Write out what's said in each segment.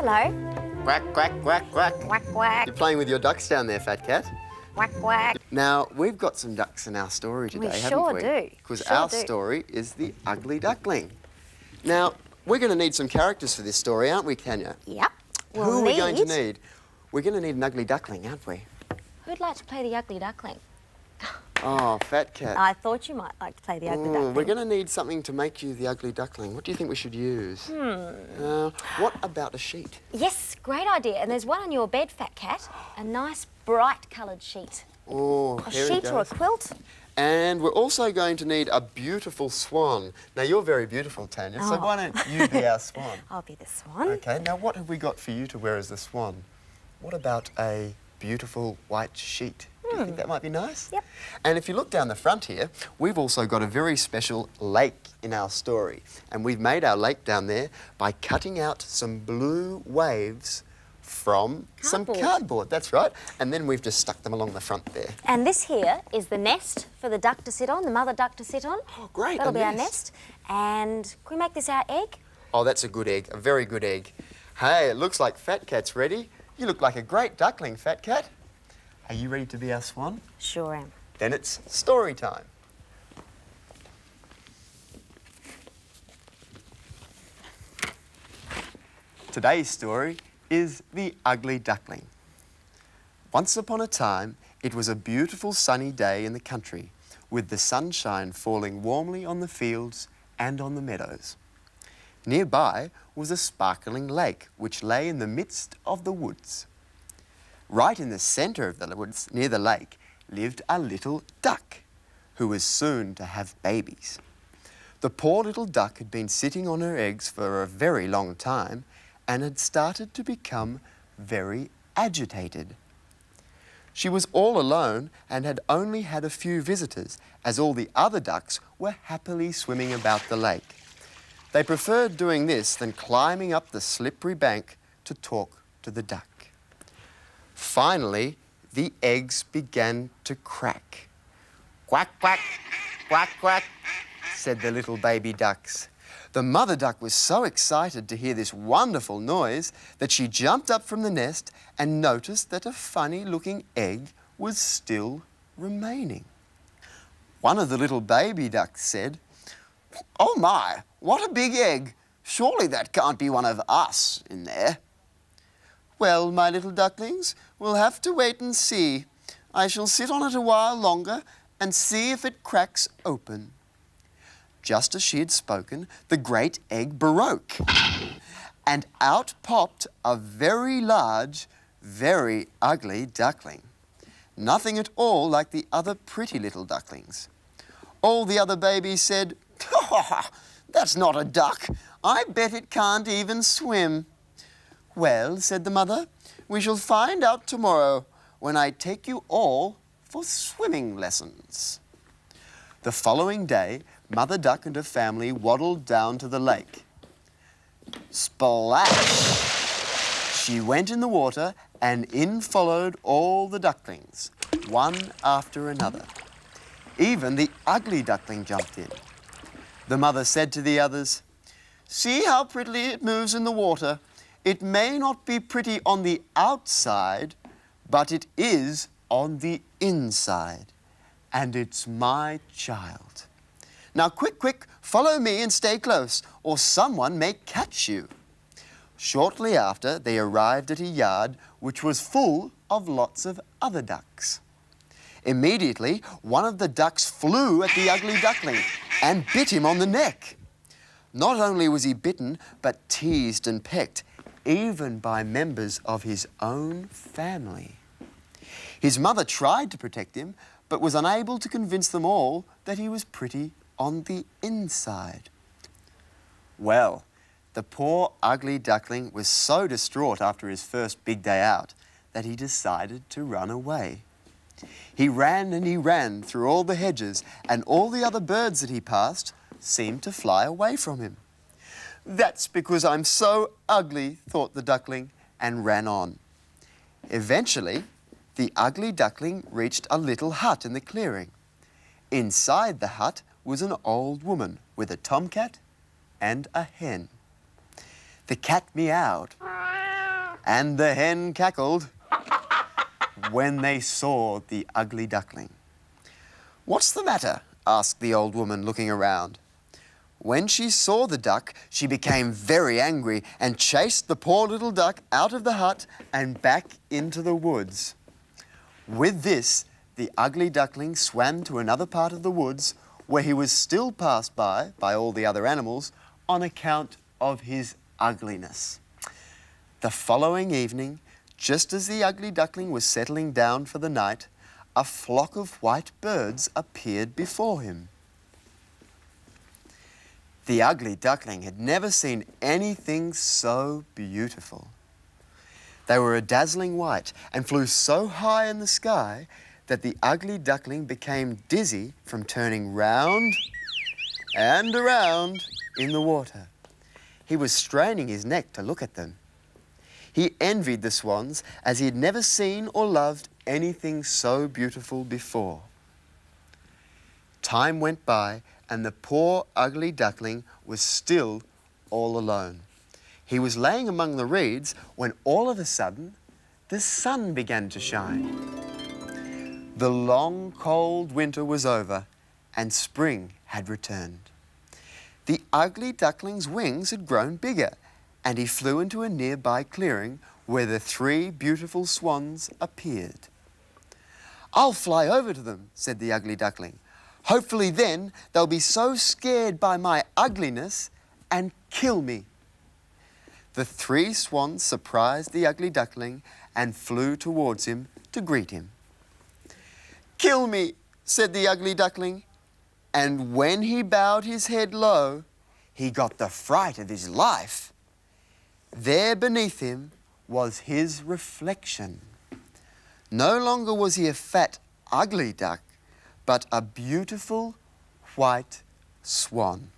Hello. Quack, quack, quack, quack. Quack, quack. You're playing with your ducks down there, Fat Cat. Quack, quack. Now, we've got some ducks in our story today, haven't sure we? do. Because Sure our do. story is the Ugly Duckling. Now, we're going to need some characters for this story, aren't we, Tanya? Yep. Who are we going to need? We're going to need an ugly duckling, aren't we? Who'd like to play the Ugly Duckling? Oh, Fat Cat. I thought you might like to play the Ugly Duckling. We're going to need something to make you the Ugly Duckling. What do you think we should use? What about a sheet? Yes, great idea. And there's one on your bed, Fat Cat. A nice, bright coloured sheet. Oh, A here sheet it or a goes. quilt. And we're also going to need a beautiful swan. Now, you're very beautiful, Tanya, so why don't you be our swan? I'll be the swan. OK, now what have we got for you to wear as the swan? What about a beautiful white sheet? Do you think that might be nice? Yep. And if you look down the front here, we've also got a very special lake in our story. And we've made our lake down there by cutting out some blue waves from some cardboard. That's right. And then we've just stuck them along the front there. And this here is the nest for the duck to sit on, the mother duck to sit on. Oh, great. That'll a be our nest. And can we make this our egg? Oh, that's a good egg, a very good egg. Hey, it looks like Fat Cat's ready. You look like a great duckling, Fat Cat. Are you ready to be our swan? Sure am. Then it's story time. Today's story is The Ugly Duckling. Once upon a time, it was a beautiful sunny day in the country, with the sunshine falling warmly on the fields and on the meadows. Nearby was a sparkling lake which lay in the midst of the woods. Right in the centre of the woods, near the lake, lived a little duck who was soon to have babies. The poor little duck had been sitting on her eggs for a very long time and had started to become very agitated. She was all alone and had only had a few visitors, as all the other ducks were happily swimming about the lake. They preferred doing this than climbing up the slippery bank to talk to the duck. Finally, the eggs began to crack. Quack, quack, quack, quack, said the little baby ducks. The mother duck was so excited to hear this wonderful noise that she jumped up from the nest and noticed that a funny-looking egg was still remaining. One of the little baby ducks said, "Oh my, what a big egg! Surely that can't be one of us in there." "Well, my little ducklings, we'll have to wait and see. I shall sit on it a while longer and see if it cracks open." Just as she had spoken, the great egg broke, and out popped a very large, very ugly duckling. Nothing at all like the other pretty little ducklings. All the other babies said, "Oh, that's not a duck. I bet it can't even swim." "Well," said the mother, "we shall find out tomorrow when I take you all for swimming lessons." The following day, Mother Duck and her family waddled down to the lake. Splash! She went in the water and in followed all the ducklings, one after another. Even the ugly duckling jumped in. The mother said to the others, "See how prettily it moves in the water. It may not be pretty on the outside, but it is on the inside. And it's my child. Now, quick, quick, follow me and stay close, or someone may catch you." Shortly after, they arrived at a yard which was full of lots of other ducks. Immediately, one of the ducks flew at the ugly duckling and bit him on the neck. Not only was he bitten, but teased and pecked, even by members of his own family. His mother tried to protect him, but was unable to convince them all that he was pretty on the inside. Well, the poor ugly duckling was so distraught after his first big day out that he decided to run away. He ran and he ran through all the hedges, and all the other birds that he passed seemed to fly away from him. "That's because I'm so ugly," thought the duckling, and ran on. Eventually, the ugly duckling reached a little hut in the clearing. Inside the hut was an old woman with a tomcat and a hen. The cat meowed. and the hen cackled when they saw the ugly duckling. "What's the matter?" asked the old woman, looking around. When she saw the duck, she became very angry and chased the poor little duck out of the hut and back into the woods. With this, the ugly duckling swam to another part of the woods where he was still passed by all the other animals on account of his ugliness. The following evening, just as the ugly duckling was settling down for the night, a flock of white birds appeared before him. The ugly duckling had never seen anything so beautiful. They were a dazzling white and flew so high in the sky that the ugly duckling became dizzy from turning round and around in the water. He was straining his neck to look at them. He envied the swans as he had never seen or loved anything so beautiful before. Time went by and the poor ugly duckling was still all alone. He was laying among the reeds when all of a sudden the sun began to shine. The long cold winter was over and spring had returned. The ugly duckling's wings had grown bigger and he flew into a nearby clearing where the 3 beautiful swans appeared. "I'll fly over to them," said the ugly duckling. "Hopefully then they'll be so scared by my ugliness and kill me." The 3 swans surprised the ugly duckling and flew towards him to greet him. "Kill me," said the ugly duckling, and when he bowed his head low, he got the fright of his life. There beneath him was his reflection. No longer was he a fat, ugly duck, but a beautiful white swan.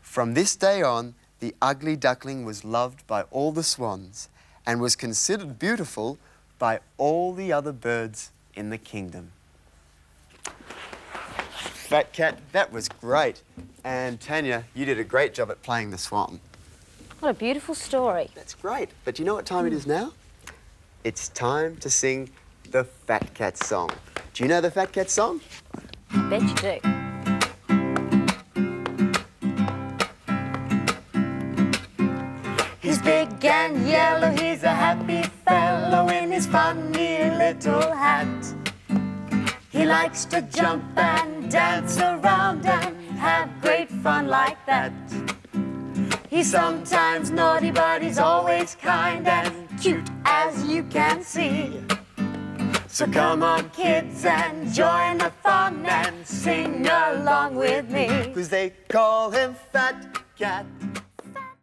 From this day on, the ugly duckling was loved by all the swans and was considered beautiful by all the other birds in the kingdom. Fat Cat, that was great. And Tanya, you did a great job at playing the swan. What a beautiful story. That's great. But you know what time it is now? It's time to sing the Fat Cat song. Do you know the Fat Cat song? I bet you do. He's big and yellow, he's a happy fellow in his funny little hat. He likes to jump and dance around and have great fun like that. He's sometimes naughty, but he's always kind and cute, as you can see. So come on, kids, and join the fun and sing along with me. 'Cause they call him Fat Cat.